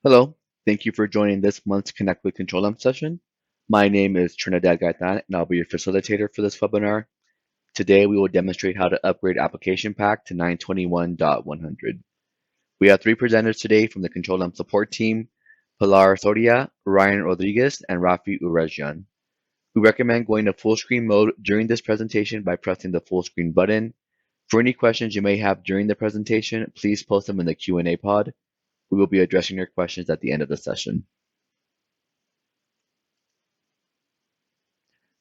Hello, thank you for joining this month's Connect with Control-M session. My name is Trinidad Gaitan, and I'll be your facilitator for this webinar. Today, we will demonstrate how to upgrade application pack to 921.100. We have three presenters today from the Control-M support team, Pilar Soria, Ryan Rodriguez, and Rafi Urejian. We recommend going to full screen mode during this presentation by pressing the full screen button. For any questions you may have during the presentation, please post them in the Q&A pod. We will be addressing your questions at the end of the session.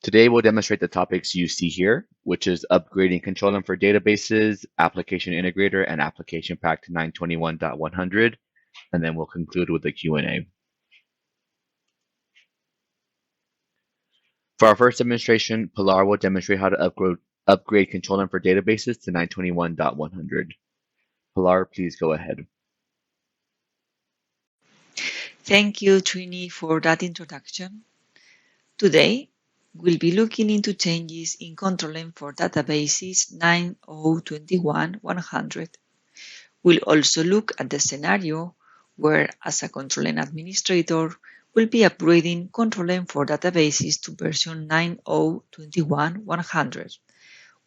Today, we'll demonstrate the topics you see here, which is upgrading Control-M for databases, Application Integrator, and Application Pack to 921.100, and then we'll conclude with the Q&A. For our first demonstration, Pilar will demonstrate how to upgrade Control-M for databases to 921.100. Pilar, please go ahead. Thank you, Trini, for that introduction. Today, we'll be looking into changes in Control-M for databases 9021.100. We'll also look at the scenario where, as a Control-M administrator, we'll be upgrading Control-M for databases to version 9021.100,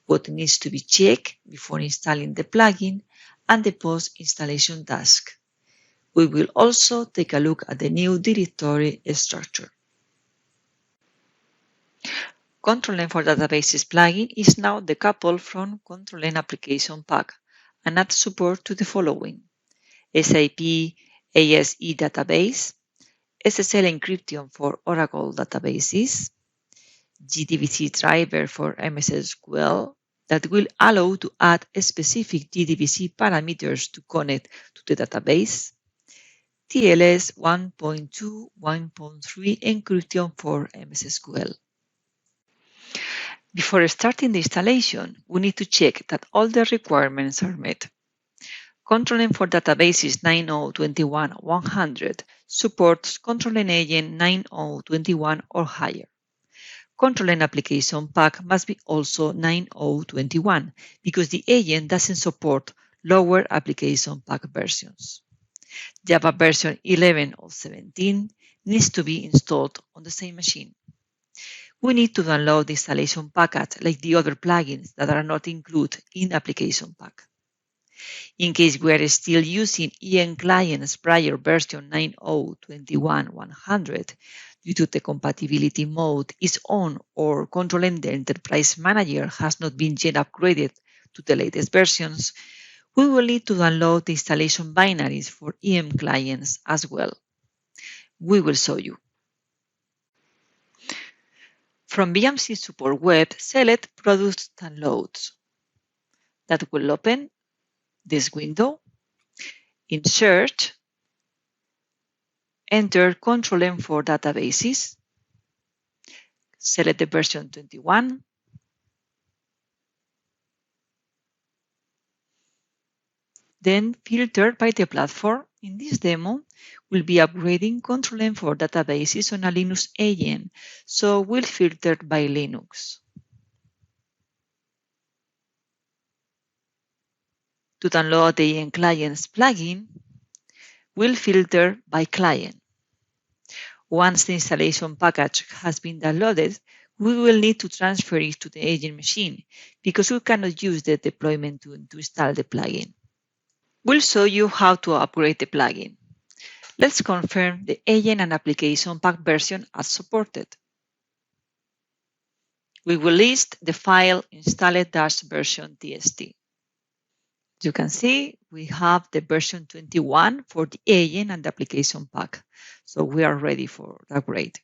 what needs to be checked before installing the plugin, and the post-installation task. We will also take a look at the new directory structure. Control-M for Databases plugin is now decoupled from Control-M Application Pack and adds support to the following: SAP ASE Database, SSL encryption for Oracle databases, JDBC driver for MS SQL that will allow to add specific JDBC parameters to connect to the database, TLS 1.2, 1.3 encryption for MS SQL. Before starting the installation, we need to check that all the requirements are met. Control-M for databases 9021.100 supports Control-M agent 9021 or higher. Control-M application pack must be also 9021 because the agent doesn't support lower application pack versions. Java version 11 or 17 needs to be installed on the same machine. We need to download the installation package like the other plugins that are not included in Application Pack. In case we are still using EM client's prior version 9021.100 due to the compatibility mode is on or Control-M the Enterprise Manager has not been yet upgraded to the latest versions, we will need to download the installation binaries for EM clients as well. We will show you. From BMC Support Web, select Product Downloads. That will open this window. In Search, enter Control-M for databases. Select the version 21. Then filter by the platform. In this demo, we'll be upgrading Control-M for databases on a Linux agent, so we'll filter by Linux. To download the EM Clients plugin, we'll filter by client. Once the installation package has been downloaded, we will need to transfer it to the agent machine because we cannot use the deployment to install the plugin. We'll show you how to upgrade the plugin. Let's confirm the agent and application pack version as supported. We will list the file installed-version txt. You can see we have the version 21 for the agent and the application pack, so we are ready for the upgrade.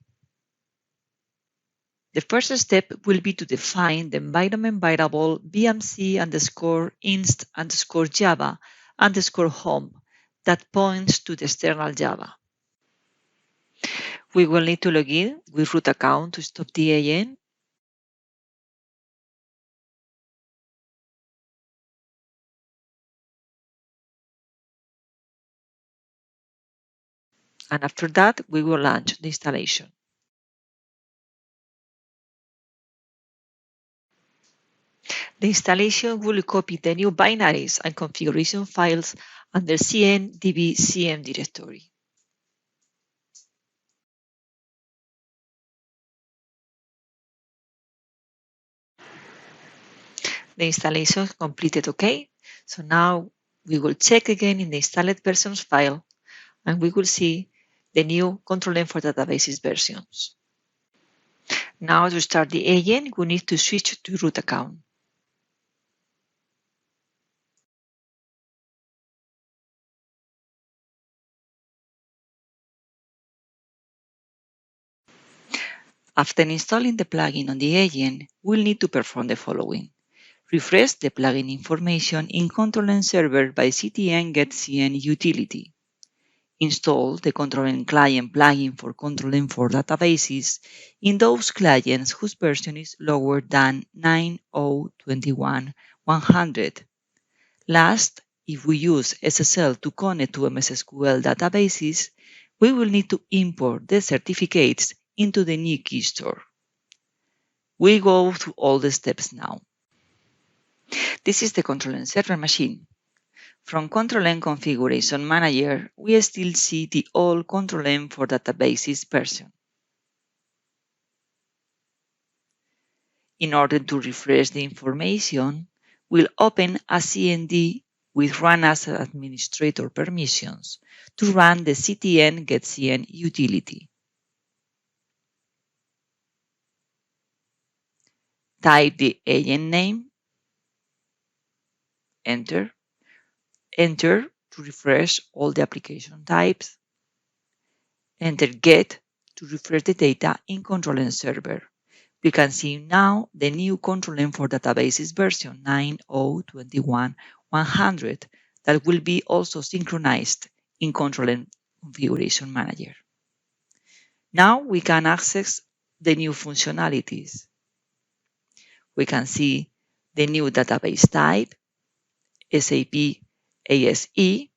The first step will be to define the environment variable bmc_inst_java_home that points to the external Java. We will need to log in with root account to stop the agent. And after that, we will launch the installation. The installation will copy the new binaries and configuration files under CWCM directory. The installation completed OK. So now we will check again in the installed versions file and we will see the new control name for databases versions. Now to start the agent, we need to switch to root account. After installing the plugin on the agent, we'll need to perform the following. Refresh the plugin information in Control Server by CTN GetCN utility. Install the Control Client plugin for Control for databases in those clients whose version is lower than 9.0.21.100. Last, if we use SSL to connect to MS SQL databases, we will need to import the certificates into the new Keystore. We'll go through all the steps now. This is the Control Server machine. From Control Configuration Manager, we still see the old Control for databases version. In order to refresh the information, we'll open a CMD with Run as Administrator permissions to run the CTN GetCN utility. Type the agent name, enter to refresh all the application types, enter get to refresh the data in Control Server. We can see now the new Control for databases version 9.0.21.100 that will be also synchronized in Control Configuration Manager. Now we can access the new functionalities. We can see the new database type, SAP ASE.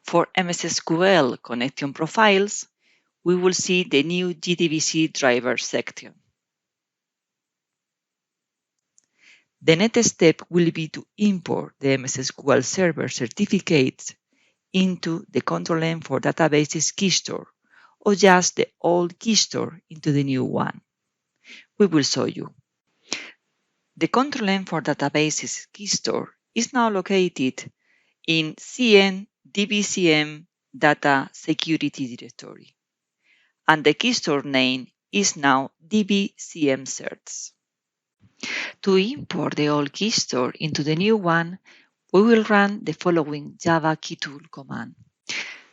For MS SQL connection profiles, we will see the new JDBC driver section. The next step will be to import the MS SQL Server certificates into the Control for Databases Keystore, or just the old Keystore into the new one. We will show you. The Control for Databases Keystore is now located in CN DBCM Data Security Directory, and the Keystore name is now DBCM Certs. To import the old Keystore into the new one, we will run the following Java keytool command.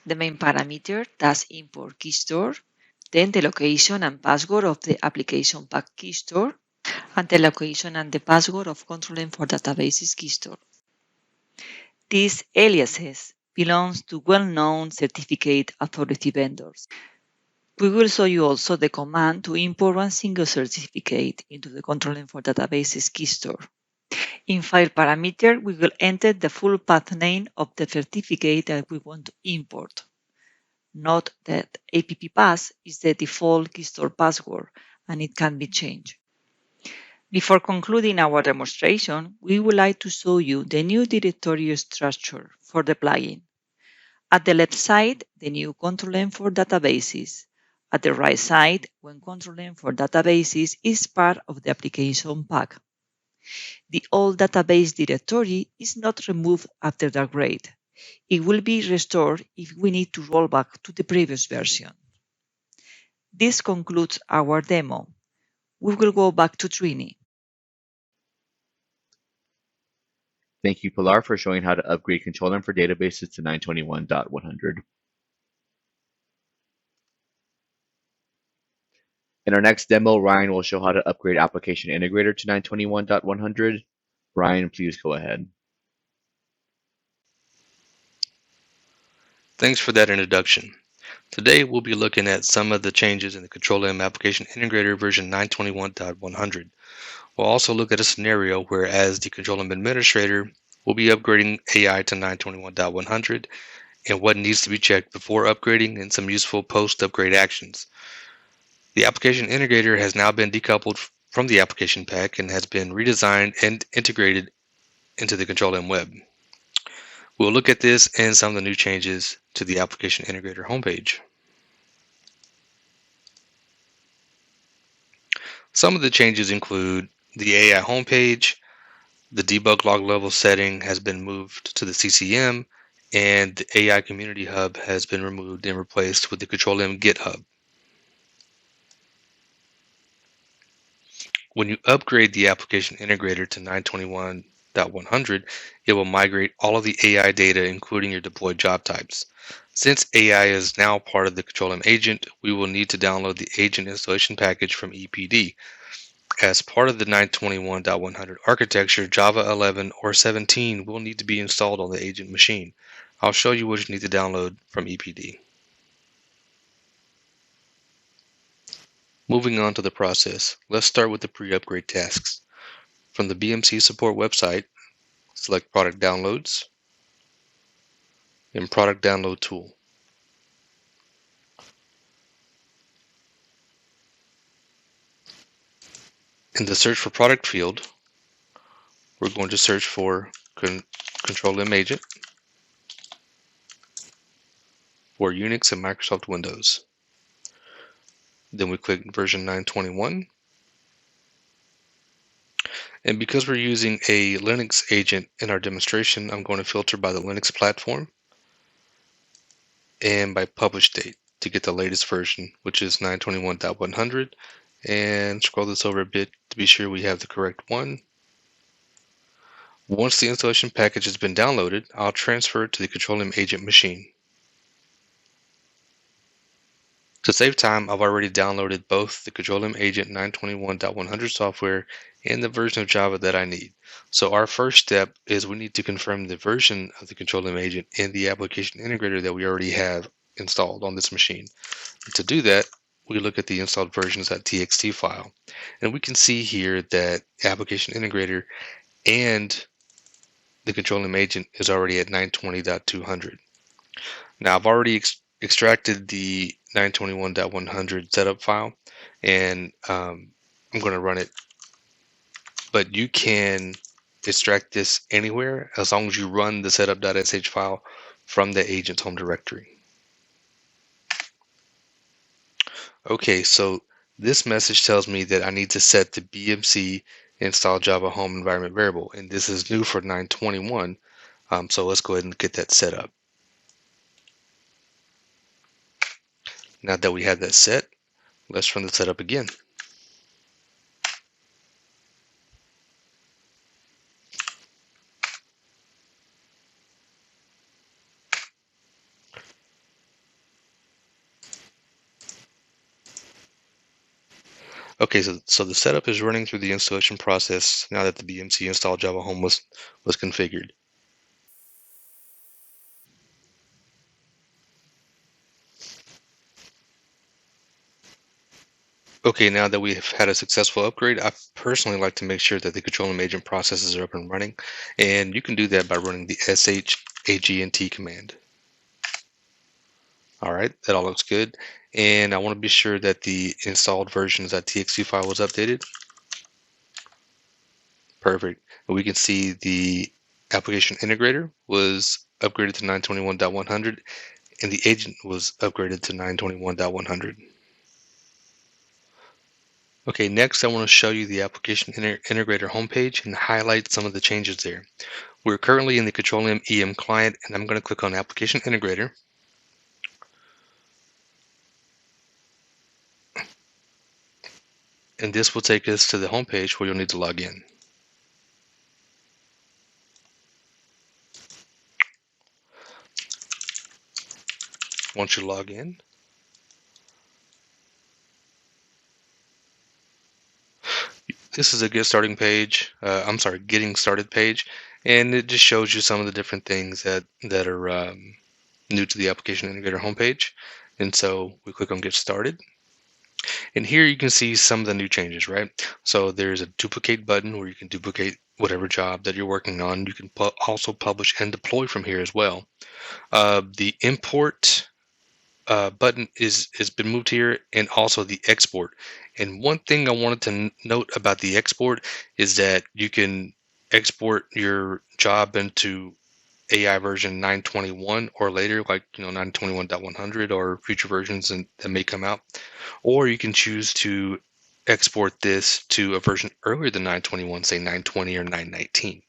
The main parameter does import Keystore, then the location and password of the application pack Keystore, and the location and the password of Control for Databases Keystore. These aliases belongs to well-known certificate authority vendors. We will show you also the command to import one single certificate into the Control for Databases Keystore. In file parameter, we will enter the full path name of the certificate that we want to import. Note that APP-pass is the default Keystore password and it can be changed. Before concluding our demonstration, we would like to show you the new directory structure for the plugin. At the left side, the new Control for databases. At the right side, when Control for databases is part of the application pack. The old database directory is not removed after the upgrade. It will be restored if we need to roll back to the previous version. This concludes our demo. We will go back to Trini. Thank you, Pilar, for showing how to upgrade control name for databases to 921.100. In our next demo, Ryan will show how to upgrade Application Integrator to 921.100. Ryan, please go ahead. Thanks for that introduction. Today we'll be looking at some of the changes in the Control M Application Integrator version 921.100. We'll also look at a scenario where, as the Control M administrator, we'll be upgrading AI to 921.100 and what needs to be checked before upgrading and some useful post-upgrade actions. The Application Integrator has now been decoupled from the application pack and has been redesigned and integrated into the Control M web. We'll look at this and some of the new changes to the Application Integrator homepage. Some of the changes include the AI homepage, the debug log level setting has been moved to the CCM, and the AI Community Hub has been removed and replaced with the Control-M GitHub. When you upgrade the application integrator to 921.100, it will migrate all of the AI data, including your deployed job types. Since AI is now part of the Control-M agent, we will need to download the agent installation package from EPD. As part of the 921.100 architecture, Java 11 or 17 will need to be installed on the agent machine. I'll show you what you need to download from EPD. Moving on to the process, let's start with the pre-upgrade tasks. From the BMC support website, select Product Downloads and Product Download Tool. In the Search for Product field, we're going to search for Control-M Agent for Unix and Microsoft Windows. Then we click version 921. And because we're using a Linux agent in our demonstration, I'm going to filter by the Linux platform and by publish date to get the latest version, which is 921.100, and scroll this over a bit to be sure we have the correct one. Once the installation package has been downloaded, I'll transfer it to the Control-M agent machine. To save time, I've already downloaded both the Control-M agent 921.100 software and the version of Java that I need. So our first step is we need to confirm the version of the Control-M agent in the application integrator that we already have installed on this machine. And to do that, we look at the installed versions.txt file. And we can see here that application integrator and the Control-M agent is already at 920.200. Now I've already extracted the 921.100 setup file, and I'm going to run it. But you can extract this anywhere as long as you run the setup.sh file from the agent's home directory. Okay, so this message tells me that I need to set the BMC install Java home environment variable, and this is new for 921. So let's go ahead and get that set up. Now that we have that set, let's run the setup again. Okay, so the setup is running through the installation process now that the BMC install Java home was configured. Okay, now that we have had a successful upgrade, I personally like to make sure that the Control-M agent processes are up and running, and you can do that by running the shagnt command. All right, that all looks good, and I want to be sure that the installed versions.txt file was updated. Perfect. And we can see the application integrator was upgraded to 921.100, and the agent was upgraded to 921.100. Okay, next I want to show you the application integrator homepage and highlight some of the changes there. We're currently in the Control-M EM client, and I'm going to click on Application Integrator. And this will take us to the homepage where you'll need to log in. Once you log in, this is a getting started page, and it just shows you some of the different things that are new to the application integrator homepage. And so we click on Get Started. And here you can see some of the new changes, right? So there's a duplicate button where you can duplicate whatever job that you're working on. You can also publish and deploy from here as well. The import button has been moved here, and also the export. And one thing I wanted to note about the export is that you can export your job into AI version 921 or later, like 921.100 or future versions that may come out, or you can choose to export this to a version earlier than 921, say 920 or 919.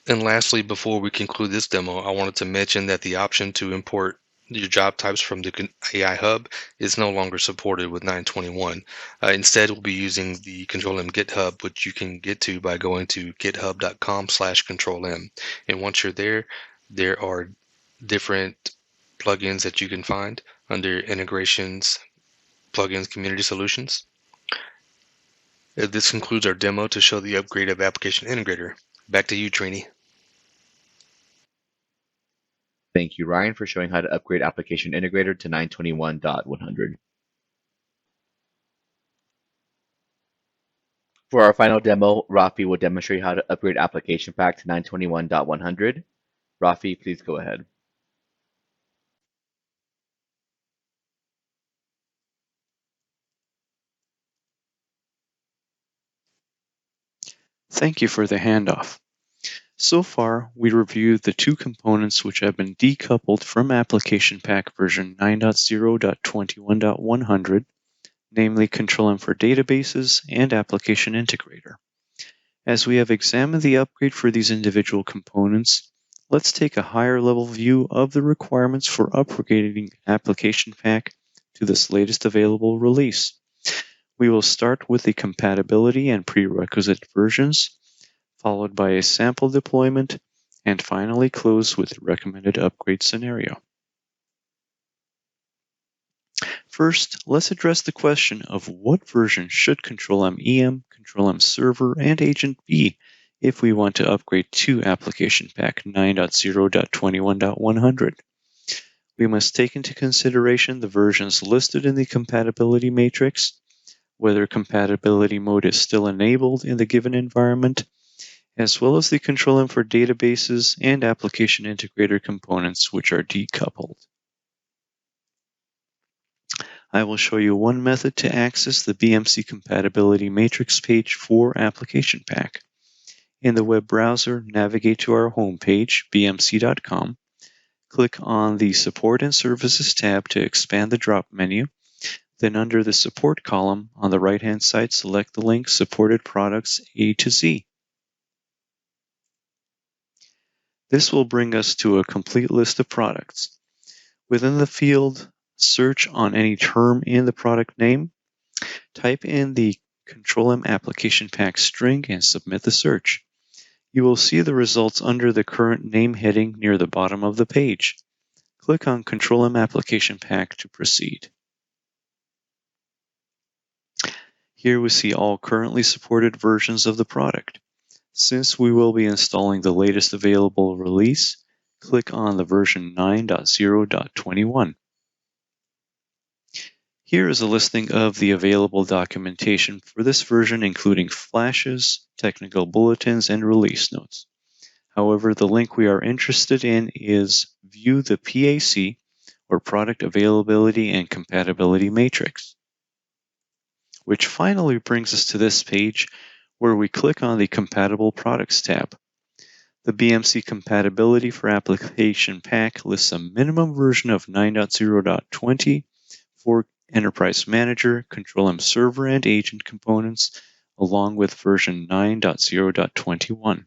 And lastly, before we conclude this demo, I wanted to mention that the option to import your job types from the AI Hub is no longer supported with 921. Instead, we'll be using the Control M GitHub, which you can get to by going to github.com/control-m. And once you're there are different plugins that you can find under Integrations, Plugins, Community Solutions. This concludes our demo to show the upgrade of Application Integrator. Back to you, Trini. Thank you, Ryan, for showing how to upgrade Application Integrator to 921.100. For our final demo, Rafi will demonstrate how to upgrade Application Pack to 921.100. Rafi, please go ahead. Thank you for the handoff. So far, we reviewed the two components which have been decoupled from Application Pack version 9.0.21.100, namely Control-M for Databases and Application Integrator. As we have examined the upgrade for these individual components, let's take a higher-level view of the requirements for upgrading Application Pack to this latest available release. We will start with the compatibility and prerequisite versions, followed by a sample deployment, and finally close with the recommended upgrade scenario. First, let's address the question of what version should Control-M EM, Control-M Server, and Agent be if we want to upgrade to Application Pack 9.0.21.100. We must take into consideration the versions listed in the compatibility matrix, whether compatibility mode is still enabled in the given environment, as well as the Control-M for Databases and Application Integrator components which are decoupled. I will show you one method to access the BMC compatibility matrix page for Application Pack. In the web browser, navigate to our homepage, bmc.com. Click on the Support and Services tab to expand the drop menu. Then under the Support column, on the right-hand side, select the link Supported Products A to Z. This will bring us to a complete list of products. Within the field, search on any term in the product name, type in the Control-M Application Pack string and submit the search. You will see the results under the current name heading near the bottom of the page. Click on Control-M Application Pack to proceed. Here we see all currently supported versions of the product. Since we will be installing the latest available release, click on the version 9.0.21. Here is a listing of the available documentation for this version, including flashes, technical bulletins, and release notes. However, the link we are interested in is View the PAC, or Product Availability and Compatibility Matrix, which finally brings us to this page where we click on the Compatible Products tab. The BMC compatibility for Application Pack lists a minimum version of 9.0.20 for Enterprise Manager, Control-M Server, and Agent components, along with version 9.0.21.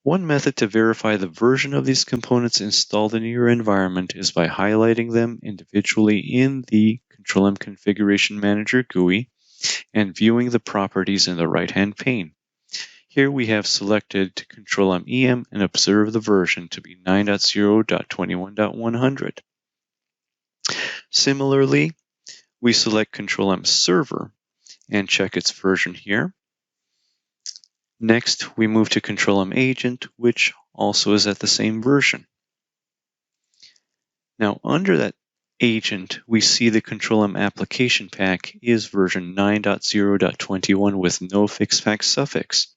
One method to verify the version of these components installed in your environment is by highlighting them individually in the Control-M Configuration Manager GUI and viewing the properties in the right-hand pane. Here we have selected Control-M EM and observe the version to be 9.0.21.100. Similarly, we select Control-M Server and check its version here. Next, we move to Control-M Agent, which also is at the same version. Now, under that agent, we see the Control-M Application Pack is version 9.0.21 with no fixpack suffix,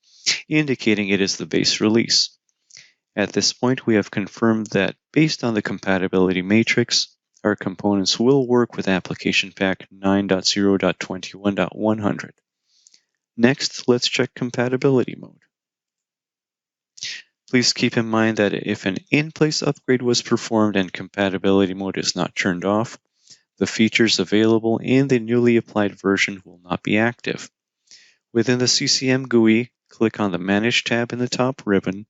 indicating it is the base release. At this point, we have confirmed that based on the compatibility matrix, our components will work with Application Pack 9.0.21.100. Next, let's check compatibility mode. Please keep in mind that if an in-place upgrade was performed and compatibility mode is not turned off, the features available in the newly applied version will not be active. Within the CCM GUI, click on the Manage tab in the top ribbon,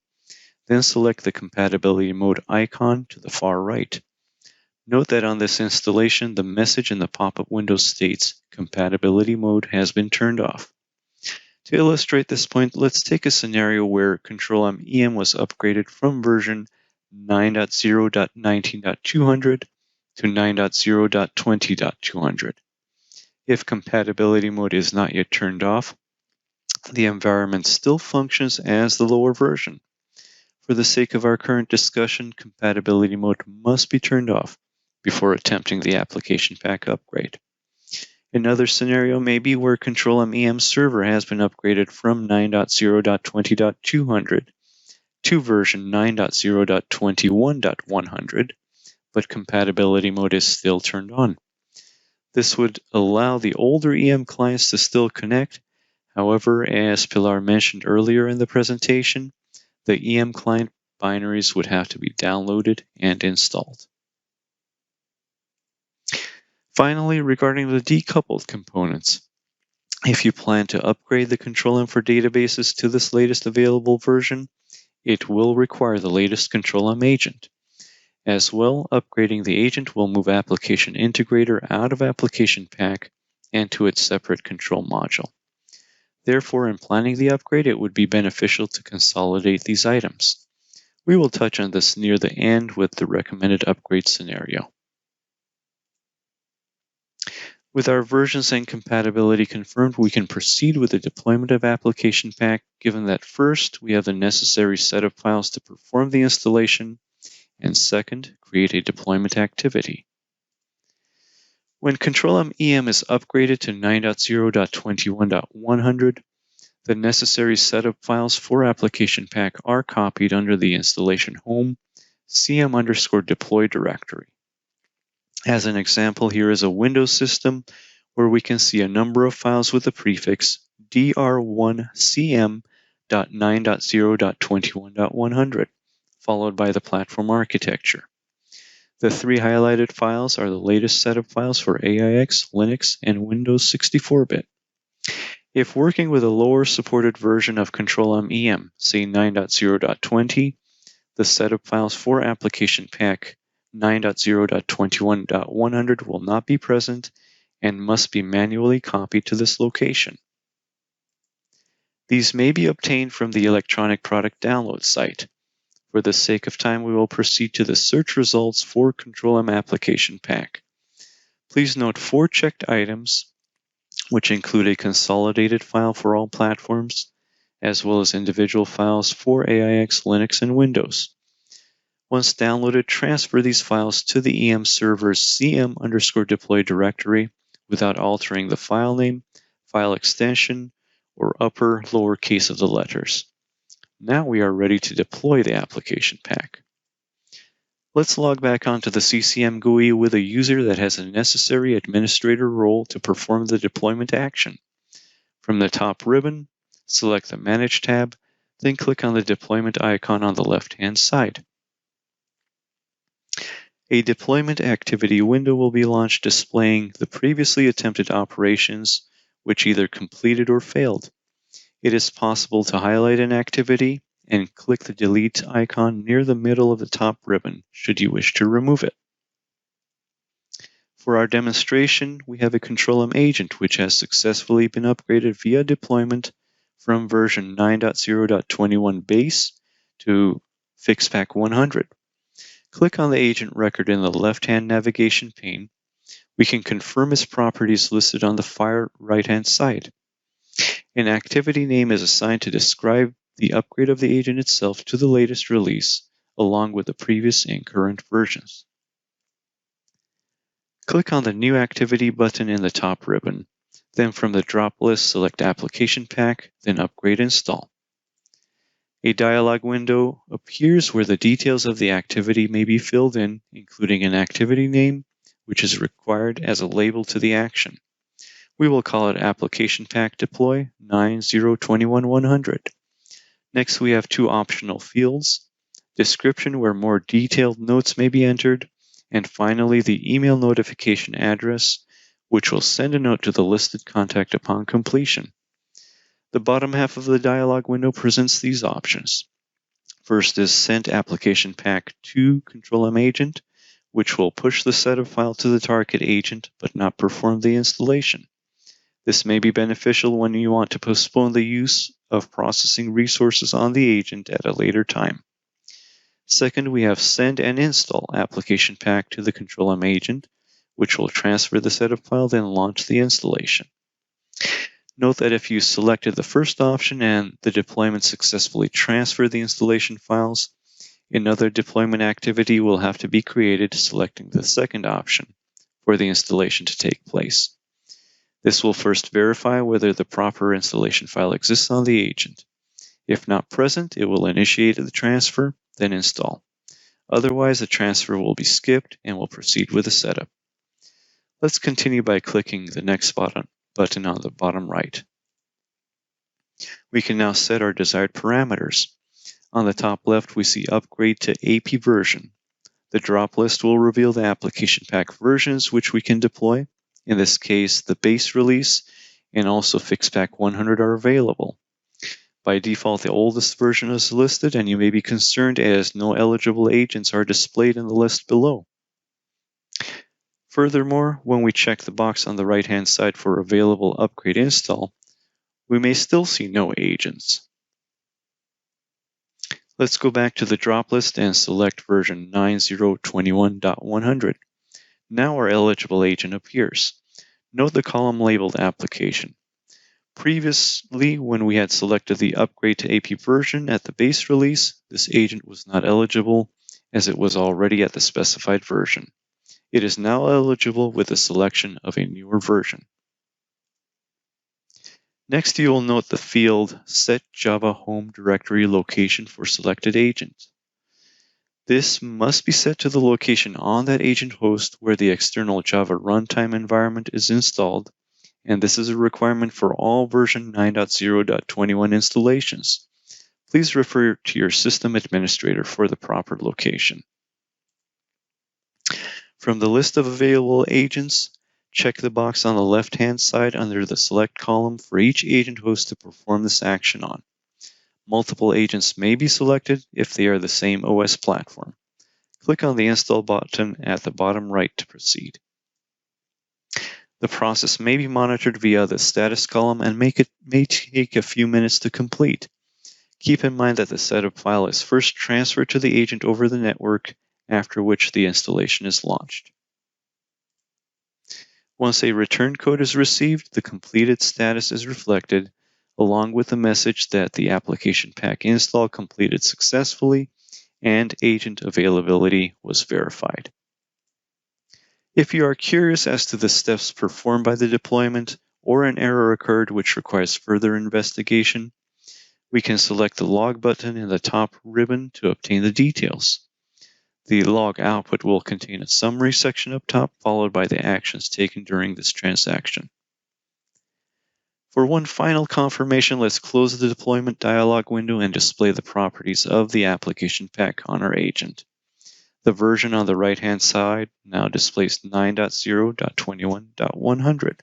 then select the Compatibility Mode icon to the far right. Note that on this installation, the message in the pop-up window states Compatibility Mode has been turned off. To illustrate this point, let's take a scenario where Control-M-EM was upgraded from version 9.0.19.200 to 9.0.20.200. If compatibility mode is not yet turned off, the environment still functions as the lower version. For the sake of our current discussion, compatibility mode must be turned off before attempting the application pack upgrade. Another scenario may be where Control-M-EM server has been upgraded from 9.0.20.200 to version 9.0.21.100, but compatibility mode is still turned on. This would allow the older EM clients to still connect. However, as Pilar mentioned earlier in the presentation, the EM client binaries would have to be downloaded and installed. Finally, regarding the decoupled components, if you plan to upgrade the Control-M for databases to this latest available version, it will require the latest Control-M agent. As well, upgrading the agent will move Application Integrator out of Application Pack and to its separate control module. Therefore, in planning the upgrade, it would be beneficial to consolidate these items. We will touch on this near the end with the recommended upgrade scenario. With our versions and compatibility confirmed, we can proceed with the deployment of Application Pack, given that first, we have the necessary set of files to perform the installation, and second, create a deployment activity. When Control-M-EM is upgraded to 9.0.21.100, the necessary setup files for Application Pack are copied under the installation home cm_deploy directory. As an example, here is a Windows system where we can see a number of files with the prefix dr1cm.9.0.21.100, followed by the platform architecture. The three highlighted files are the latest set of files for AIX, Linux, and Windows 64-bit. If working with a lower supported version of Control-M-EM, say 9.0.20, the setup files for Application Pack 9.0.21.100 will not be present and must be manually copied to this location. These may be obtained from the electronic product download site. For the sake of time, we will proceed to the search results for Control-M Application Pack. Please note 4 checked items, which include a consolidated file for all platforms, as well as individual files for AIX, Linux, and Windows. Once downloaded, transfer these files to the EM server's cm_deploy directory without altering the file name, file extension, or upper/lower case of the letters. Now we are ready to deploy the application pack. Let's log back onto the CCM GUI with a user that has a necessary administrator role to perform the deployment action. From the top ribbon, select the Manage tab, then click on the deployment icon on the left-hand side. A deployment activity window will be launched displaying the previously attempted operations which either completed or failed. It is possible to highlight an activity and click the delete icon near the middle of the top ribbon should you wish to remove it. For our demonstration, we have a Control-M agent which has successfully been upgraded via deployment from version 9.0.21 base to FixPack 100. Click on the agent record in the left-hand navigation pane. We can confirm its properties listed on the far right-hand side. An activity name is assigned to describe the upgrade of the agent itself to the latest release, along with the previous and current versions. Click on the New Activity button in the top ribbon. Then from the drop list, select Application Pack, then Upgrade Install. A dialog window appears where the details of the activity may be filled in, including an activity name, which is required as a label to the action. We will call it Application Pack Deploy 9.0.21.100. Next, we have 2 optional fields, description where more detailed notes may be entered, and finally the email notification address, which will send a note to the listed contact upon completion. The bottom half of the dialog window presents these options. First is Send Application Pack to Control M Agent, which will push the setup file to the target agent but not perform the installation. This may be beneficial when you want to postpone the use of processing resources on the agent at a later time. Second, we have Send and Install Application Pack to the Control M Agent, which will transfer the setup file, then launch the installation. Note that if you selected the first option and the deployment successfully transferred the installation files, another deployment activity will have to be created selecting the second option for the installation to take place. This will first verify whether the proper installation file exists on the agent. If not present, it will initiate the transfer, then install. Otherwise, the transfer will be skipped and will proceed with the setup. Let's continue by clicking the next button on the bottom right. We can now set our desired parameters. On the top left, we see Upgrade to AP version. The drop list will reveal the application pack versions which we can deploy. In this case, the base release and also Fixpack 100 are available. By default, the oldest version is listed, and you may be concerned as no eligible agents are displayed in the list below. Furthermore, when we check the box on the right-hand side for available upgrade install, we may still see no agents. Let's go back to the drop list and select version 9021.100. Now our eligible agent appears. Note the column labeled Application. Previously, when we had selected the upgrade to AP version at the base release, this agent was not eligible as it was already at the specified version. It is now eligible with the selection of a newer version. Next, you will note the field Set Java Home Directory Location for selected agent. This must be set to the location on that agent host where the external Java runtime environment is installed, and this is a requirement for all version 9.0.21 installations. Please refer to your system administrator for the proper location. From the list of available agents, check the box on the left-hand side under the Select column for each agent host to perform this action on. Multiple agents may be selected if they are the same OS platform. Click on the Install button at the bottom right to proceed. The process may be monitored via the status column and may take a few minutes to complete. Keep in mind that the setup file is first transferred to the agent over the network, after which the installation is launched. Once a return code is received, the completed status is reflected, along with the message that the application pack install completed successfully and agent availability was verified. If you are curious as to the steps performed by the deployment or an error occurred which requires further investigation, we can select the log button in the top ribbon to obtain the details. The log output will contain a summary section up top, followed by the actions taken during this transaction. For one final confirmation, let's close the deployment dialog window and display the properties of the application pack on our agent. The version on the right-hand side now displays 9.0.21.100.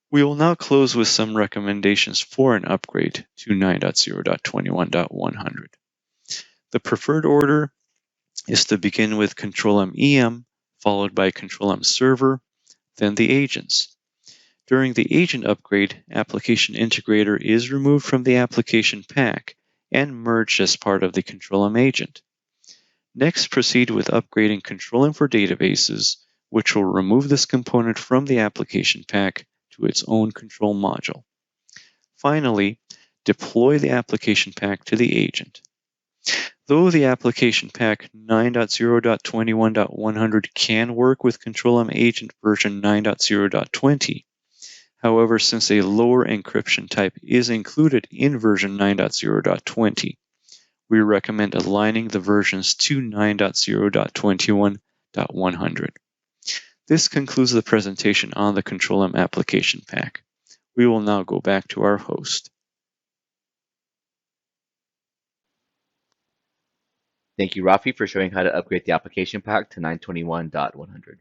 We will now close with some recommendations for an upgrade to 9.0.21.100. The preferred order is to begin with Control-M EM, followed by Control-M Server, then the agents. During the agent upgrade, Application Integrator is removed from the application pack and merged as part of the Control-M agent. Next, proceed with upgrading Control-M for Databases, which will remove this component from the application pack to its own control module. Finally, deploy the application pack to the agent. Though the application pack 9.0.21.100 can work with Control-M agent version 9.0.20, however, since a lower encryption type is included in version 9.0.20, we recommend aligning the versions to 9.0.21.100. This concludes the presentation on the Control-M application pack. We will now go back to our host. Thank you, Rafi, for showing how to upgrade the application pack to 921.100.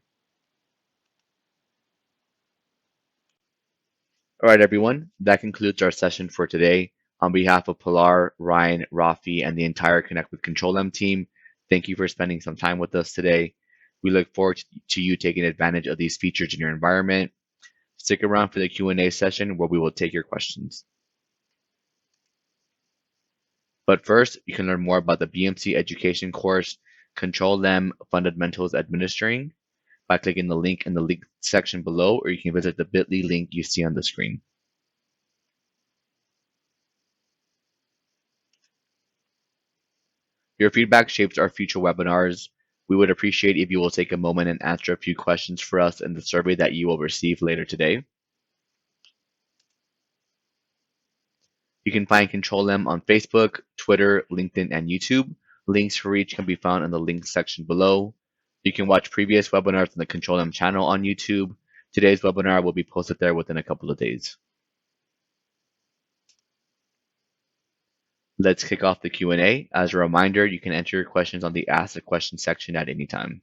All right, everyone, that concludes our session for today. On behalf of Pilar, Ryan, Rafi, and the entire Connect with Control-M team, thank you for spending some time with us today. We look forward to you taking advantage of these features in your environment. Stick around for the Q&A session where we will take your questions. But first, you can learn more about the BMC education course, Control-M Fundamentals Administering, by clicking the link in the link section below, or you can visit the bit.ly link you see on the screen. Your feedback shapes our future webinars. We would appreciate if you will take a moment and answer a few questions for us in the survey that you will receive later today. You can find Control-M on Facebook, Twitter, LinkedIn, and YouTube. Links for each can be found in the links section below. You can watch previous webinars on the Control-M channel on YouTube. Today's webinar will be posted there within a couple of days. Let's kick off the Q&A. As a reminder, you can enter your questions on the Ask a Question section at any time.